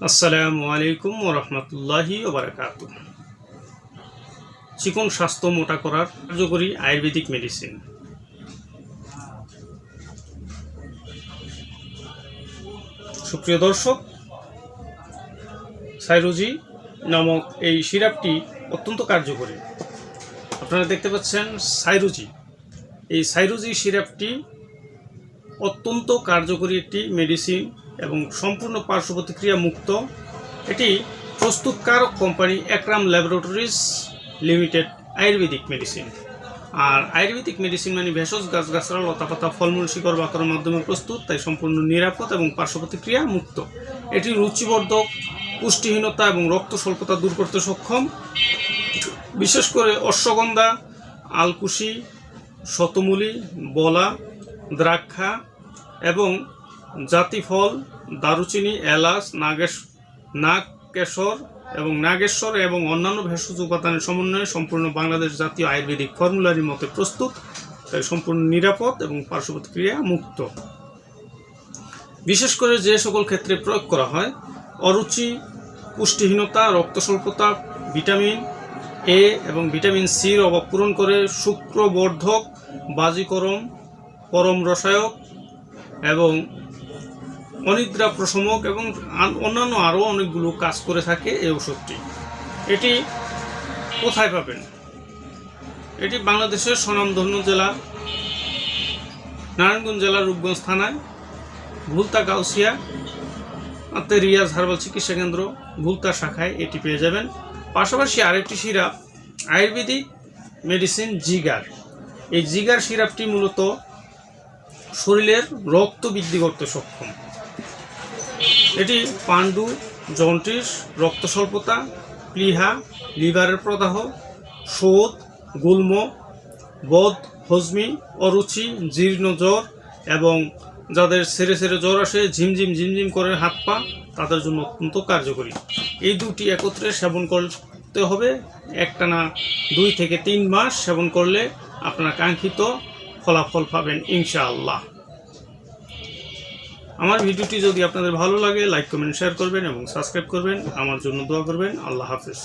আসসালামু আলাইকুম ওয়া রাহমাতুল্লাহি ওয়া বারাকাতুহু। চিকন স্বাস্থ্য মোটা করার কার্যকরী আয়ুর্বেদিক মেডিসিন। সুপ্রিয় দর্শক, সাইরোজি নামক এই সিরাপটি অত্যন্ত কার্যকরী। আপনারা দেখতে পাচ্ছেন সাইরোজি। এই সাইরোজি সিরাপটি অত্যন্ত কার্যকরী একটি মেডিসিন এবং সম্পূর্ণ পার্শ্ব প্রতিক্রিয়া মুক্ত। এটি প্রস্তুতকারক কোম্পানি একরাম ল্যাবরেটরিজ লিমিটেড আয়ুর্বেদিক মেডিসিন। আর আয়ুর্বেদিক মেডিসিন মানে ভেষজ গাছগাছড়া, লতাপাতা, ফলমূল, শিকড় বাকড়ের মাধ্যমে প্রস্তুত, তাই সম্পূর্ণ নিরাপদ এবং পার্শ্ব প্রতিক্রিয়া মুক্ত। এটি রুচিবর্ধক, পুষ্টিহীনতা এবং রক্ত স্বল্পতা দূর করতে সক্ষম। বিশেষ করে অশ্বগন্ধা, আলকুশি, শতমূলি, বলা, দ্রাক্ষা এবং জাতিফল, দারুচিনি, এলাচ, নাগেশ্বর এবং অন্যান্য ভেষজ উপাদানের সমন্বয়ে সম্পূর্ণ বাংলাদেশ জাতীয় আয়ুর্বেদিক ফর্মুলারির মতে প্রস্তুত, তাই সম্পূর্ণ নিরাপদ এবং পার্শ্ব প্রতিক্রিয়া মুক্ত। বিশেষ করে যে সকল ক্ষেত্রে প্রয়োগ করা হয়, অরুচি, পুষ্টিহীনতা, রক্ত স্বল্পতা, ভিটামিন এ এবং ভিটামিন সির অভাব পূরণ করে, শুক্রবর্ধক, বাজিকরম, পরম রসায়ক এবং অনিদ্রা প্রশমক এবং অন্যান্য আরও অনেকগুলো কাজ করে থাকে এই ওষুধটি। এটি কোথায় পাবেন? এটি বাংলাদেশের স্বনামধন্য জেলা নারায়ণগঞ্জ জেলার রূপগঞ্জ থানায় ভুলতা গাউসিয়া রিয়াজ হার্বাল চিকিৎসা কেন্দ্র ভুলতা শাখায় এটি পেয়ে যাবেন। পাশাপাশি আরেকটি সিরাপ আয়ুর্বেদিক মেডিসিন জিগার। এই জিগার সিরাপটি মূলত শরীরের রক্ত বৃদ্ধি করতে সক্ষম। এটি পান্ডু, জন্ডিস, রক্ত স্বল্পতা, প্লীহা, লিভারের প্রদাহ, শোথ, গুল্ম, বদ হজমি, অরুচি, জীর্ণ জ্বর এবং যাদের সেরে সেরে জ্বর আসে, ঝিমঝিম করে হাত পা, তাদের জন্য অত্যন্ত কার্যকরী। এই দুটি একত্রে সেবন করতে হবে। একটানা 2 থেকে 3 মাস সেবন করলে আপনারা কাঙ্ক্ষিত ফলাফল পাবেন ইনশাআল্লাহ। আমার ভিডিওটি যদি আপনাদের ভালো লাগে, লাইক, কমেন্ট, শেয়ার করবেন এবং সাবস্ক্রাইব করবেন। আমার জন্য দোয়া করবেন। আল্লাহ হাফেজ।